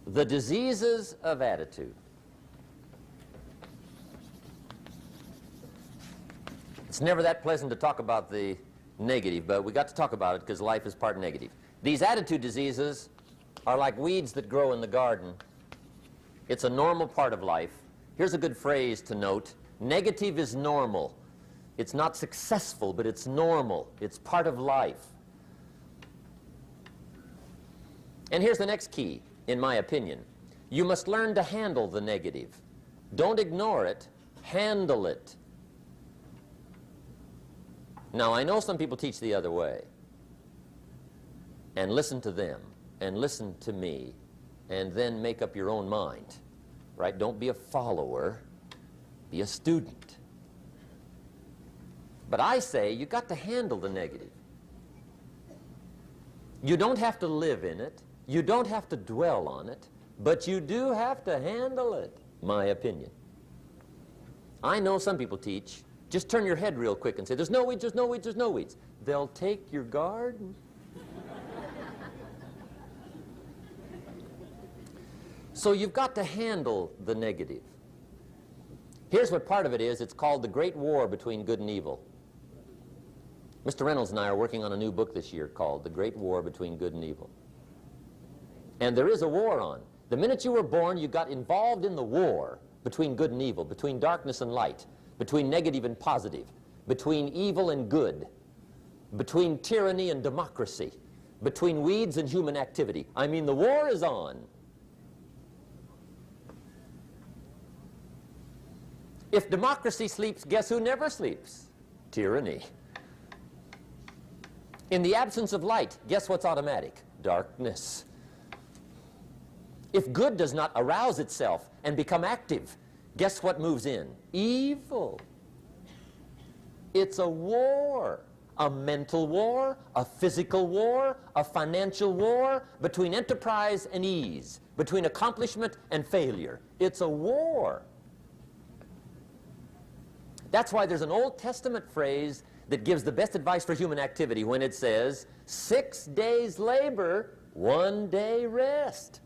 The diseases of attitude. It's never that pleasant to talk about the negative, but we got to talk about it because life is part negative. These attitude diseases are like weeds that grow in the garden. It's a normal part of life. Here's a good phrase to note. Negative is normal. It's not successful, but it's normal. It's part of life. And here's the next key, in my opinion. You must learn to handle the negative. Don't ignore it. Handle it. Now, I know some people teach the other way. And listen to them, and listen to me, and then make up your own mind. Right? Don't be a follower. Be a student. But I say you got to handle the negative. You don't have to live in it. You don't have to dwell on it. But you do have to handle it, my opinion. I know some people teach, just turn your head real quick and say, there's no weeds, there's no weeds, there's no weeds. They'll take your garden. So you've got to handle the negative. Here's what part of it is. It's called the Great War Between Good and Evil. Mr. Reynolds and I are working on a new book this year called The Great War Between Good and Evil. And there is a war on. The minute you were born, you got involved in the war between good and evil, between darkness and light, between negative and positive, between evil and good, between tyranny and democracy, between weeds and human activity. I mean, the war is on. If democracy sleeps, guess who never sleeps? Tyranny. In the absence of light, guess what's automatic? Darkness. If good does not arouse itself and become active, guess what moves in? Evil. It's a war. A mental war, a physical war, a financial war, between enterprise and ease, between accomplishment and failure. It's a war. That's why there's an Old Testament phrase that gives the best advice for human activity when it says, 6 days labor, 1 day rest.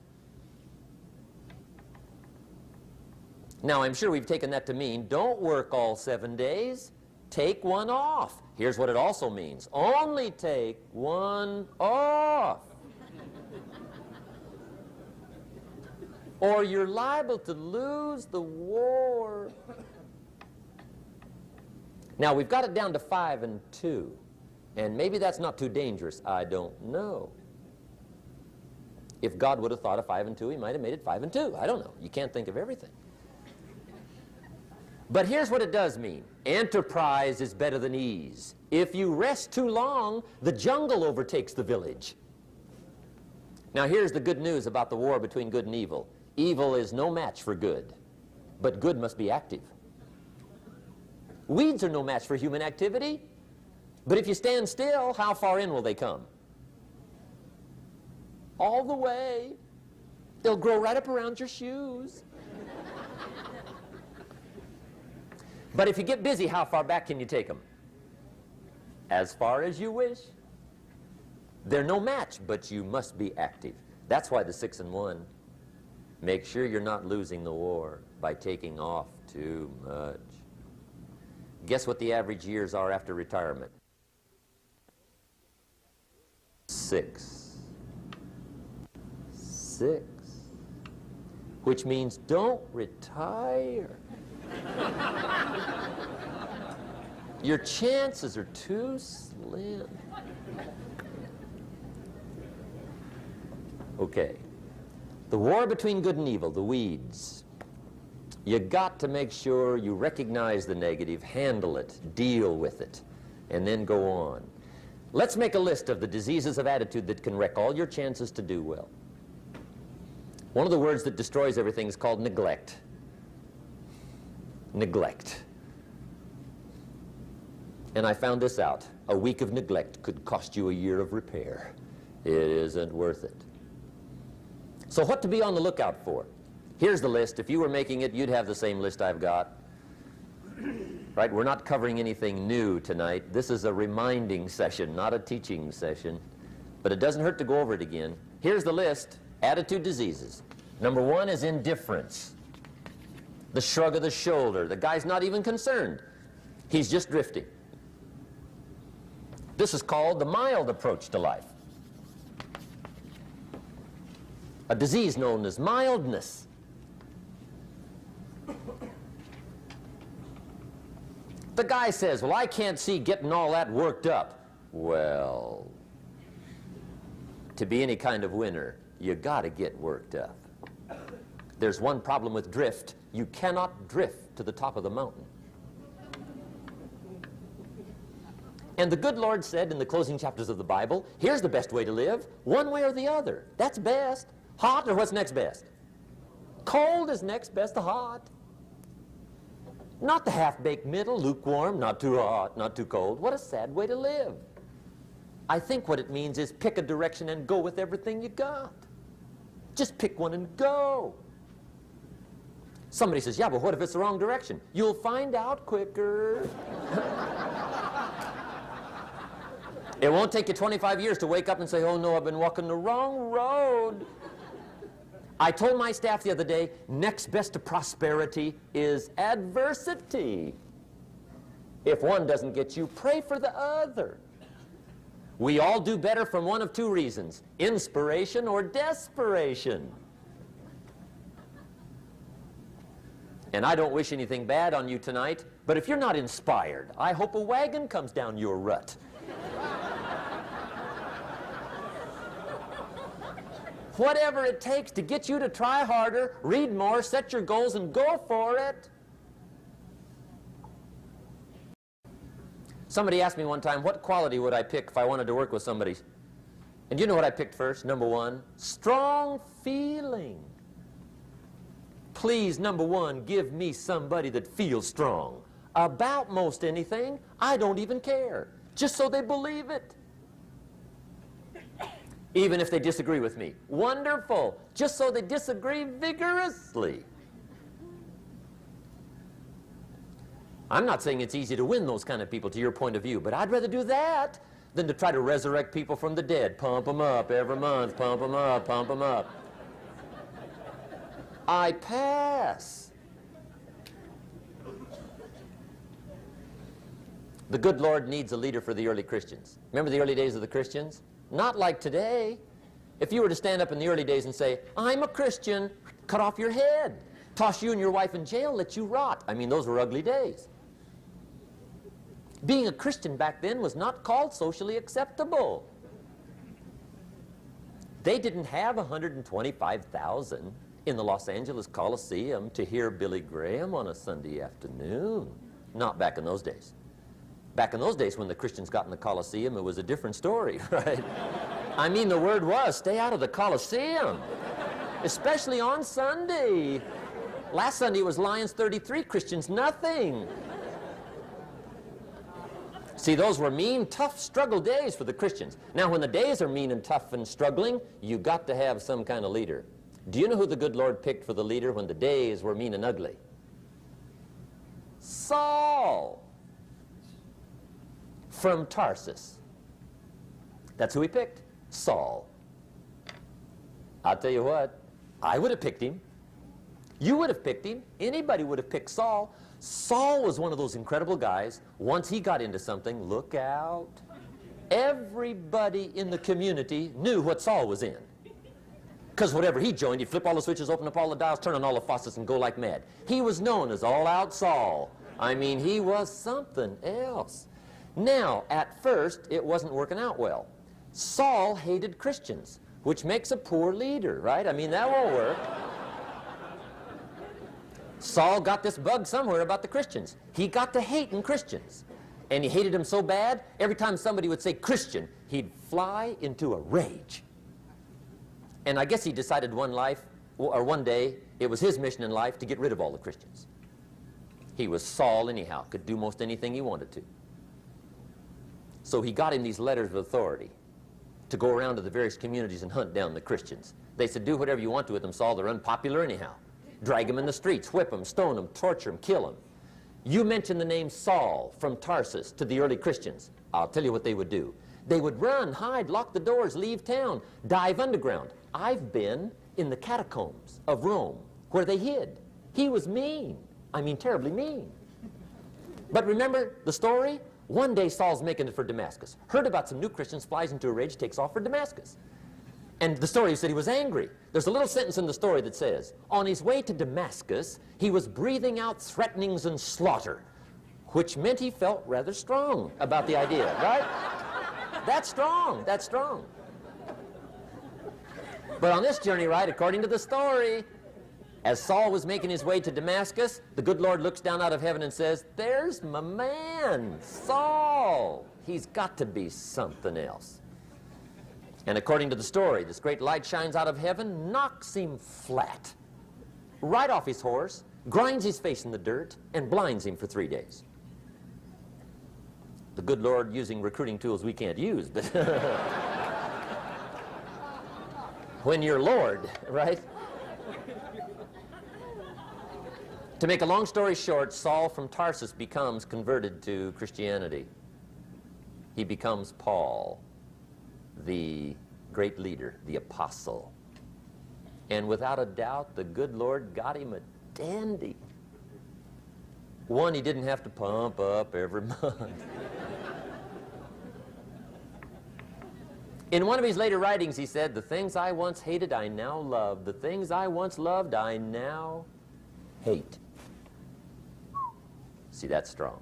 Now, I'm sure we've taken that to mean, don't work all 7 days, take one off. Here's what it also means, only take one off. Or you're liable to lose the war. Now, we've got it down to 5 and 2, and maybe that's not too dangerous. I don't know. If God would have thought of 5 and 2, he might have made it 5 and 2. I don't know. You can't think of everything. But here's what it does mean. Enterprise is better than ease. If you rest too long, the jungle overtakes the village. Now, here's the good news about the war between good and evil. Evil is no match for good, but good must be active. Weeds are no match for human activity, but if you stand still, how far in will they come? All the way. They'll grow right up around your shoes. But if you get busy, how far back can you take them? As far as you wish. They're no match, but you must be active. That's why the 6 and 1. Make sure you're not losing the war by taking off too much. Guess what the average years are after retirement? 6. 6. Which means don't retire. Your chances are too slim. Okay. The war between good and evil, the weeds. You got to make sure you recognize the negative, handle it, deal with it, and then go on. Let's make a list of the diseases of attitude that can wreck all your chances to do well. One of the words that destroys everything is called neglect. Neglect. And I found this out. A week of neglect could cost you a year of repair. It isn't worth it. So what to be on the lookout for? Here's the list. If you were making it, you'd have the same list I've got. Right? We're not covering anything new tonight. This is a reminding session, not a teaching session. But it doesn't hurt to go over it again. Here's the list. Attitude diseases. Number one is indifference. The shrug of the shoulder. The guy's not even concerned. He's just drifting. This is called the mild approach to life. A disease known as mildness. The guy says, well, I can't see getting all that worked up. Well, to be any kind of winner, you got to get worked up. There's one problem with drift. You cannot drift to the top of the mountain. And the good Lord said in the closing chapters of the Bible, here's the best way to live, one way or the other. That's best. Hot or what's next best? Cold is next best to hot. Not the half-baked middle, lukewarm, not too hot, not too cold. What a sad way to live. I think what it means is pick a direction and go with everything you got. Just pick one and go. Somebody says, yeah, but what if it's the wrong direction? You'll find out quicker. It won't take you 25 years to wake up and say, oh no, I've been walking the wrong road. I told my staff the other day, next best to prosperity is adversity. If one doesn't get you, pray for the other. We all do better from one of two reasons, inspiration or desperation. And I don't wish anything bad on you tonight, but if you're not inspired, I hope a wagon comes down your rut. Whatever it takes to get you to try harder, read more, set your goals, and go for it. Somebody asked me one time, what quality would I pick if I wanted to work with somebody? And you know what I picked first? Number one, strong feeling. Please, number one, give me somebody that feels strong. About most anything, I don't even care. Just so they believe it. Even if they disagree with me. Wonderful. Just so they disagree vigorously. I'm not saying it's easy to win those kind of people to your point of view, but I'd rather do that than to try to resurrect people from the dead. Pump them up every month, pump them up, pump them up. I pass. The good Lord needs a leader for the early Christians. Remember the early days of the Christians? Not like today. If you were to stand up in the early days and say, I'm a Christian, cut off your head, toss you and your wife in jail, let you rot. I mean, those were ugly days. Being a Christian back then was not called socially acceptable. They didn't have 125,000 in the Los Angeles Coliseum to hear Billy Graham on a Sunday afternoon. Not back in those days. Back in those days when the Christians got in the Coliseum, it was a different story, right? I mean, the word was, stay out of the Coliseum, especially on Sunday. Last Sunday was Lions 33, Christians nothing. See, those were mean, tough struggle days for the Christians. Now, when the days are mean and tough and struggling, you got to have some kind of leader. Do you know who the good Lord picked for the leader when the days were mean and ugly? Saul. From Tarsus. That's who he picked, Saul. I'll tell you what, I would have picked him. You would have picked him. Anybody would have picked Saul. Saul was one of those incredible guys. Once he got into something, look out. Everybody in the community knew what Saul was in. Because whatever he joined, he'd flip all the switches, open up all the dials, turn on all the faucets, and go like mad. He was known as All-Out Saul. I mean, he was something else. Now, at first, it wasn't working out well. Saul hated Christians, which makes a poor leader, right? I mean, that won't work. Saul got this bug somewhere about the Christians. He got to hating Christians. And he hated them so bad, every time somebody would say Christian, he'd fly into a rage. And I guess he decided one day, it was his mission in life to get rid of all the Christians. He was Saul anyhow, could do most anything he wanted to. So he got him these letters of authority to go around to the various communities and hunt down the Christians. They said, do whatever you want to with them, Saul. They're unpopular anyhow. Drag them in the streets, whip them, stone them, torture them, kill them. You mention the name Saul from Tarsus to the early Christians. I'll tell you what they would do. They would run, hide, lock the doors, leave town, dive underground. I've been in the catacombs of Rome where they hid. He was mean. I mean, terribly mean. But remember the story? One day Saul's making it for Damascus. Heard about some new Christians, flies into a rage, takes off for Damascus. And the story said he was angry. There's a little sentence in the story that says, on his way to Damascus, he was breathing out threatenings and slaughter, which meant he felt rather strong about the idea, right? That's strong. That's strong. But on this journey, right, according to the story, as Saul was making his way to Damascus, the good Lord looks down out of heaven and says, there's my man, Saul. He's got to be something else. And according to the story, this great light shines out of heaven, knocks him flat, right off his horse, grinds his face in the dirt, and blinds him for 3 days. The good Lord using recruiting tools we can't use, but when you're Lord, right? To make a long story short, Saul from Tarsus becomes converted to Christianity. He becomes Paul, the great leader, the apostle. And without a doubt, the good Lord got him a dandy. One he didn't have to pump up every month. In one of his later writings, he said, the things I once hated, I now love. The things I once loved, I now hate. See, that's strong.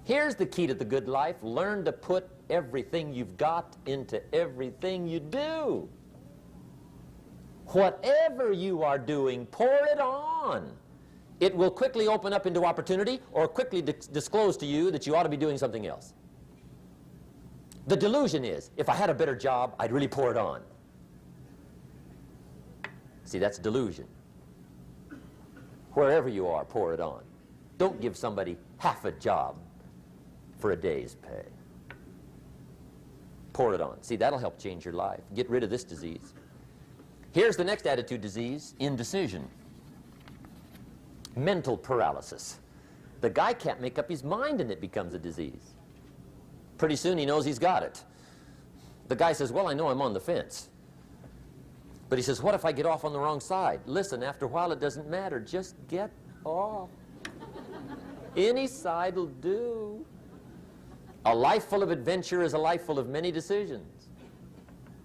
Here's the key to the good life. Learn to put everything you've got into everything you do. Whatever you are doing, pour it on. It will quickly open up into opportunity or quickly disclose to you that you ought to be doing something else. The delusion is, if I had a better job, I'd really pour it on. See, that's delusion. Wherever you are, pour it on. Don't give somebody half a job for a day's pay. Pour it on. See, that'll help change your life. Get rid of this disease. Here's the next attitude disease, indecision. Mental paralysis. The guy can't make up his mind and it becomes a disease. Pretty soon he knows he's got it. The guy says, well, I know I'm on the fence. But he says, what if I get off on the wrong side? Listen, after a while it doesn't matter. Just get off. Any side will do. A life full of adventure is a life full of many decisions.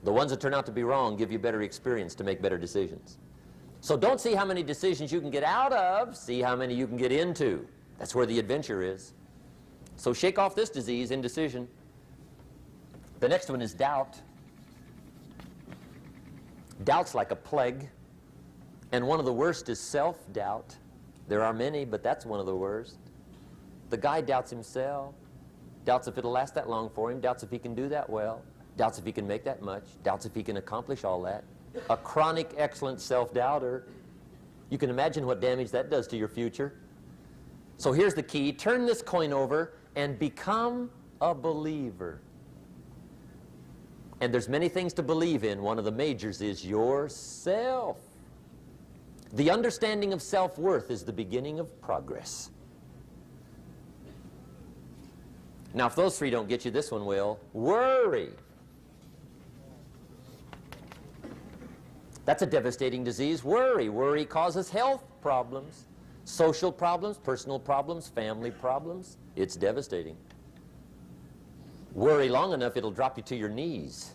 The ones that turn out to be wrong give you better experience to make better decisions. So don't see how many decisions you can get out of, see how many you can get into. That's where the adventure is. So shake off this disease, indecision. The next one is doubt. Doubt's like a plague. And one of the worst is self-doubt. There are many, but that's one of the worst. The guy doubts himself. Doubts if it'll last that long for him. Doubts if he can do that well. Doubts if he can make that much. Doubts if he can accomplish all that. A chronic, excellent self-doubter. You can imagine what damage that does to your future. So here's the key. Turn this coin over and become a believer. And there's many things to believe in. One of the majors is yourself. The understanding of self-worth is the beginning of progress. Now, if those three don't get you, this one will. Worry. That's a devastating disease. Worry. Worry causes health problems, social problems, personal problems, family problems. It's devastating. Worry long enough, it'll drop you to your knees.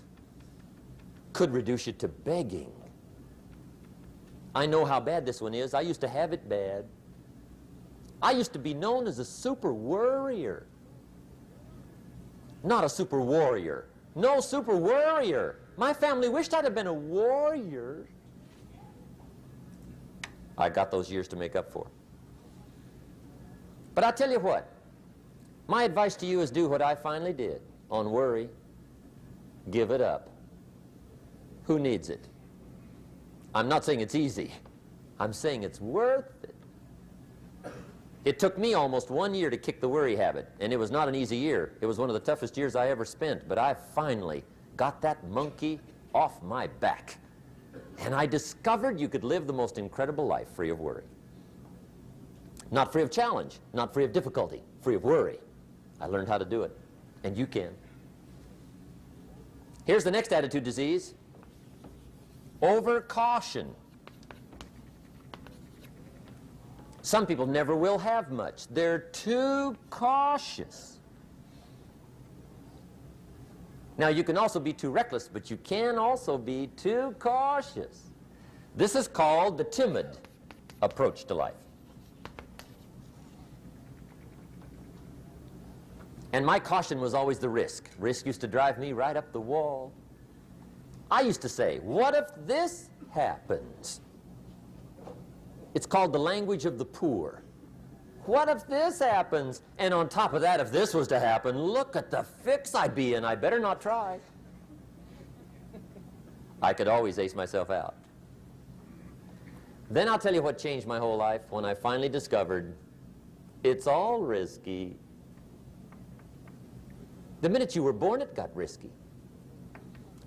Could reduce you to begging. I know how bad this one is. I used to have it bad. I used to be known as a super worrier. Not a super warrior. No, super worrier. My family wished I'd have been a warrior. I got those years to make up for. But I'll tell you what. My advice to you is do what I finally did on worry. Give it up. Who needs it? I'm not saying it's easy. I'm saying it's worth it. It took me almost 1 year to kick the worry habit, and it was not an easy year. It was one of the toughest years I ever spent, but I finally got that monkey off my back. And I discovered you could live the most incredible life free of worry. Not free of challenge, not free of difficulty, free of worry. I learned how to do it, and you can. Here's the next attitude disease. Over caution. Some people never will have much. They're too cautious. Now, you can also be too reckless, but you can also be too cautious. This is called the timid approach to life. And my caution was always the risk. Risk used to drive me right up the wall. I used to say, what if this happens? It's called the language of the poor. What if this happens? And on top of that, if this was to happen, look at the fix I'd be in. I better not try. I could always ace myself out. Then I'll tell you what changed my whole life when I finally discovered it's all risky. The minute you were born, it got risky.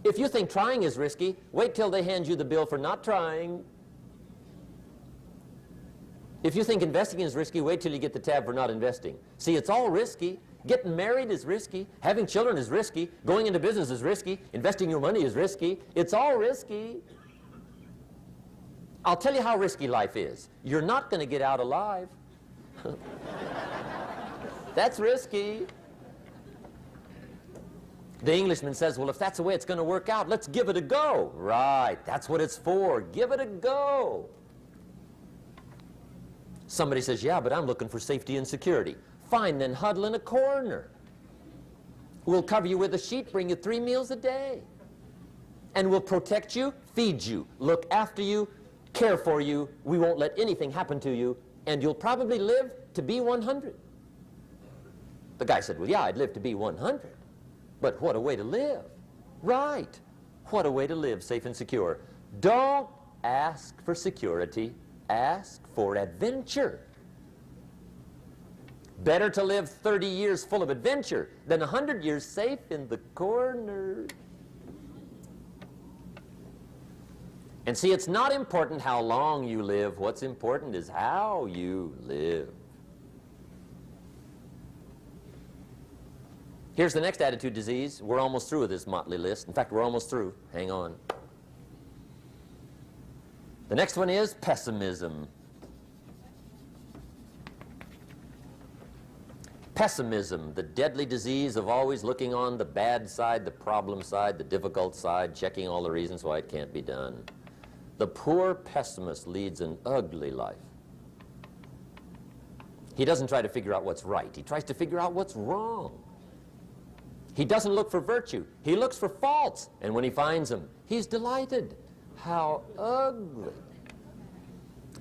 If you think trying is risky, wait till they hand you the bill for not trying. If you think investing is risky, wait till you get the tab for not investing. See, it's all risky. Getting married is risky. Having children is risky. Going into business is risky. Investing your money is risky. It's all risky. I'll tell you how risky life is. You're not going to get out alive. That's risky. The Englishman says, well, if that's the way it's going to work out, let's give it a go. Right, that's what it's for. Give it a go. Somebody says, yeah, but I'm looking for safety and security. Fine, then huddle in a corner. We'll cover you with a sheet, bring you 3 meals a day. And we'll protect you, feed you, look after you, care for you. We won't let anything happen to you, and you'll probably live to be 100. The guy said, well, yeah, I'd live to be 100. But what a way to live. Right. What a way to live, safe and secure. Don't ask for security. Ask for adventure. Better to live 30 years full of adventure than 100 years safe in the corner. And see, it's not important how long you live. What's important is how you live. Here's the next attitude disease. We're almost through with this motley list. In fact, we're almost through. Hang on. The next one is pessimism. Pessimism, the deadly disease of always looking on the bad side, the problem side, the difficult side, checking all the reasons why it can't be done. The poor pessimist leads an ugly life. He doesn't try to figure out what's right. He tries to figure out what's wrong. He doesn't look for virtue. He looks for faults. And when he finds them, he's delighted. How ugly.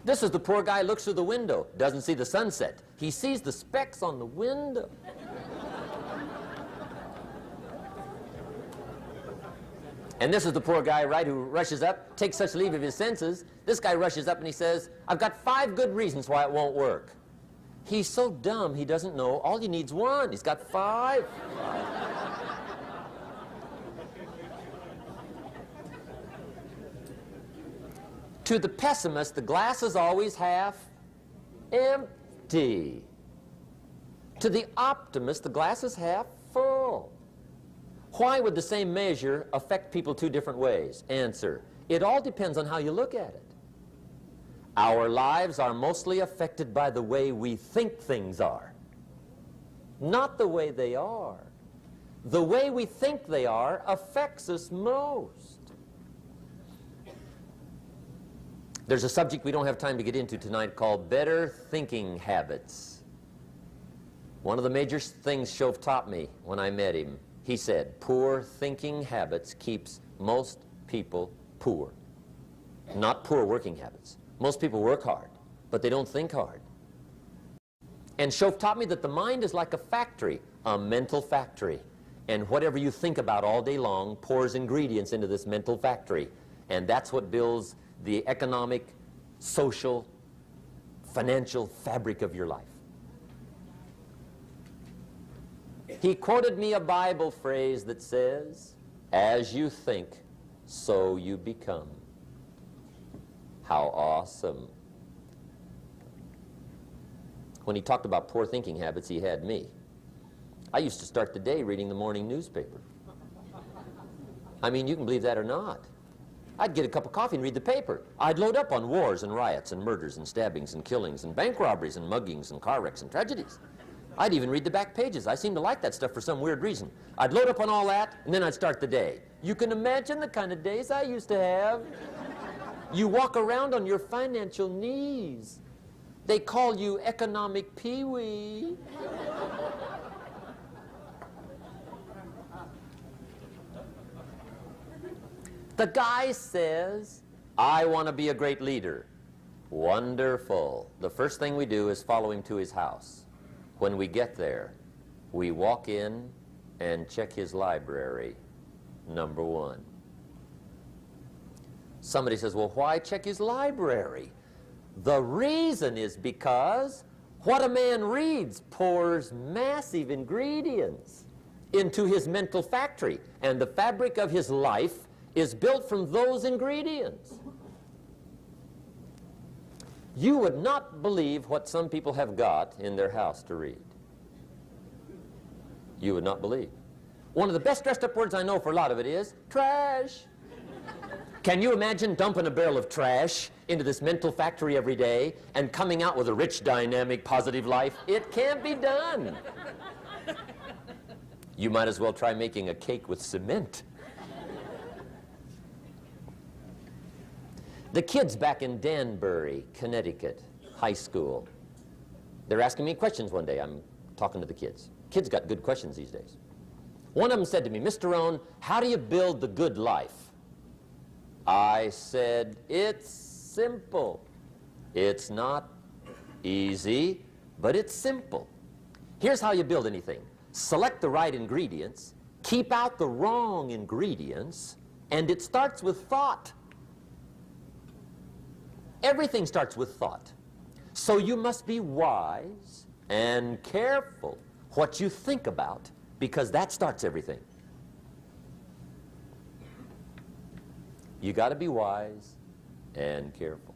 This is the poor guy who looks through the window, doesn't see the sunset. He sees the specks on the window. And this is the poor guy, right, who rushes up, takes such leave of his senses. This guy rushes up and he says, I've got 5 good reasons why it won't work. He's so dumb he doesn't know all he needs 1. He's got 5. To the pessimist, the glass is always half empty. To the optimist, the glass is half full. Why would the same measure affect people 2 different ways? Answer, it all depends on how you look at it. Our lives are mostly affected by the way we think things are, not the way they are. The way we think they are affects us most. There's a subject we don't have time to get into tonight called better thinking habits. One of the major things Shoaff taught me when I met him, he said, poor thinking habits keeps most people poor. Not poor working habits. Most people work hard, but they don't think hard. And Shoaff taught me that the mind is like a factory, a mental factory. And whatever you think about all day long pours ingredients into this mental factory. And that's what builds the economic, social, financial fabric of your life. He quoted me a Bible phrase that says, as you think, so you become. How awesome. When he talked about poor thinking habits, he had me. I used to start the day reading the morning newspaper. I mean, you can believe that or not. I'd get a cup of coffee and read the paper. I'd load up on wars and riots and murders and stabbings and killings and bank robberies and muggings and car wrecks and tragedies. I'd even read the back pages. I seem to like that stuff for some weird reason. I'd load up on all that, and then I'd start the day. You can imagine the kind of days I used to have. You walk around on your financial knees. They call you economic peewee. The guy says, I want to be a great leader. Wonderful. The first thing we do is follow him to his house. When we get there, we walk in and check his library, number one. Somebody says, well, why check his library? The reason is because what a man reads pours massive ingredients into his mental factory, and the fabric of his life is built from those ingredients. You would not believe what some people have got in their house to read. You would not believe. One of the best dressed up words I know for a lot of it is trash. Can you imagine dumping a barrel of trash into this mental factory every day and coming out with a rich, dynamic, positive life? It can't be done. You might as well try making a cake with cement. The kids back in Danbury, Connecticut, high school, they're asking me questions one day. I'm talking to the kids. Kids got good questions these days. One of them said to me, Mr. Rohn, how do you build the good life? I said, it's simple. It's not easy, but it's simple. Here's how you build anything. Select the right ingredients, keep out the wrong ingredients, and it starts with thought. Everything starts with thought. So you must be wise and careful what you think about, because that starts everything. You got to be wise and careful.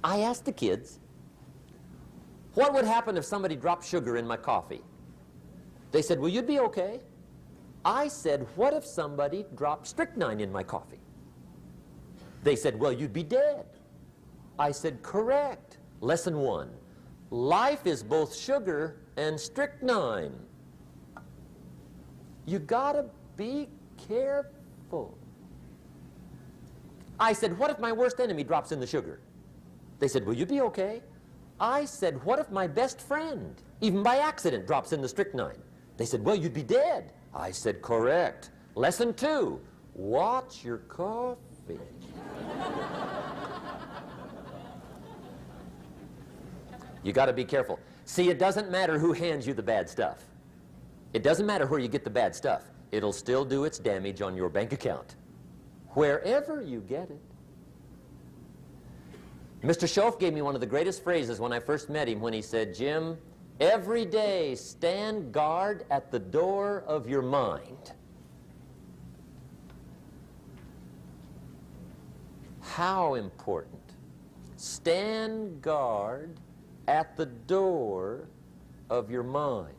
I asked the kids, what would happen if somebody dropped sugar in my coffee? They said, well, you'd be okay. I said, what if somebody dropped strychnine in my coffee? They said, well, you'd be dead. I said, correct. Lesson one, life is both sugar and strychnine. You gotta be careful. I said, what if my worst enemy drops in the sugar? They said, will you be okay? I said, what if my best friend, even by accident, drops in the strychnine? They said, well, you'd be dead. I said, correct. Lesson two, watch your coffee. You got to be careful. See, it doesn't matter who hands you the bad stuff. It doesn't matter where you get the bad stuff. It'll still do its damage on your bank account, wherever you get it. Mr. Schoaf gave me one of the greatest phrases when I first met him when he said, Jim, every day stand guard at the door of your mind. How important. Stand guard at the door of your mind.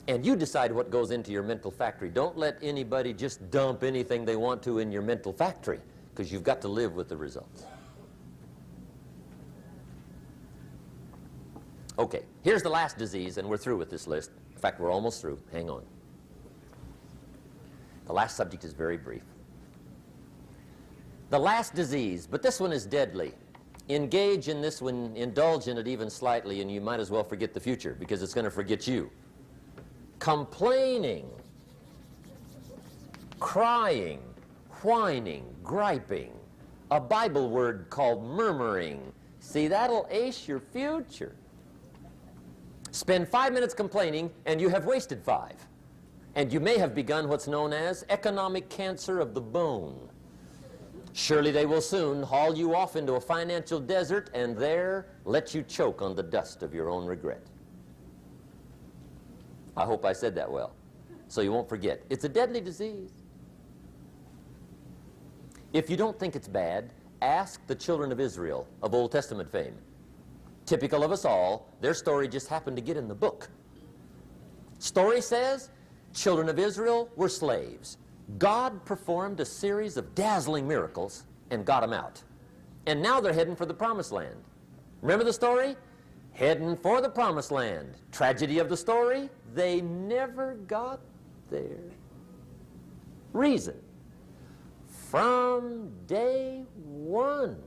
And you decide what goes into your mental factory. Don't let anybody just dump anything they want to in your mental factory, because you've got to live with the results. Okay, here's the last disease, and we're through with this list. In fact, we're almost through. Hang on. The last subject is very brief. The last disease, but this one is deadly. Engage in this one, indulge in it even slightly, and you might as well forget the future, because it's going to forget you. Complaining, crying, whining, griping, a Bible word called murmuring. See, that'll ace your future. Spend 5 minutes complaining, and you have wasted 5. And you may have begun what's known as economic cancer of the bone. Surely they will soon haul you off into a financial desert and there let you choke on the dust of your own regret. I hope I said that well, so you won't forget. It's a deadly disease. If you don't think it's bad, ask the children of Israel of Old Testament fame. Typical of us all, their story just happened to get in the book. Story says, children of Israel were slaves. God performed a series of dazzling miracles and got them out. And now they're heading for the promised land. Remember the story? Heading for the promised land. Tragedy of the story, they never got there. Reason: from day one,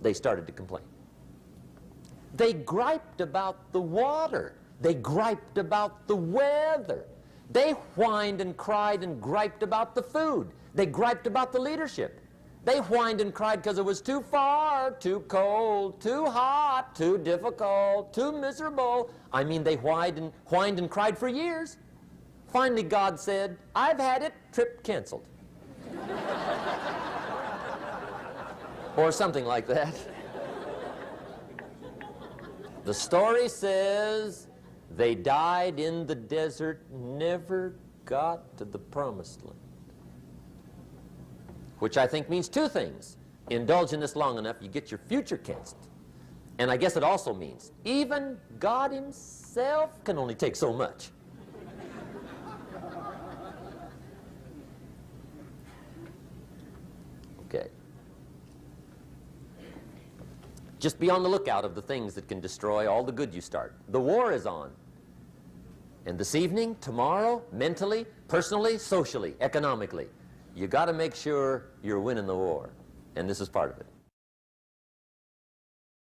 they started to complain. They griped about the water. They griped about the weather. They whined and cried and griped about the food. They griped about the leadership. They whined and cried because it was too far, too cold, too hot, too difficult, too miserable. I mean, they whined and cried for years. Finally, God said, "I've had it, trip canceled." Or something like that. The story says they died in the desert, never got to the promised land. Which I think means two things. Indulge in this long enough, you get your future canceled. And I guess it also means even God himself can only take so much. Okay. Just be on the lookout of the things that can destroy all the good you start. The war is on. And this evening, tomorrow, mentally, personally, socially, economically, you got to make sure you're winning the war. And this is part of it.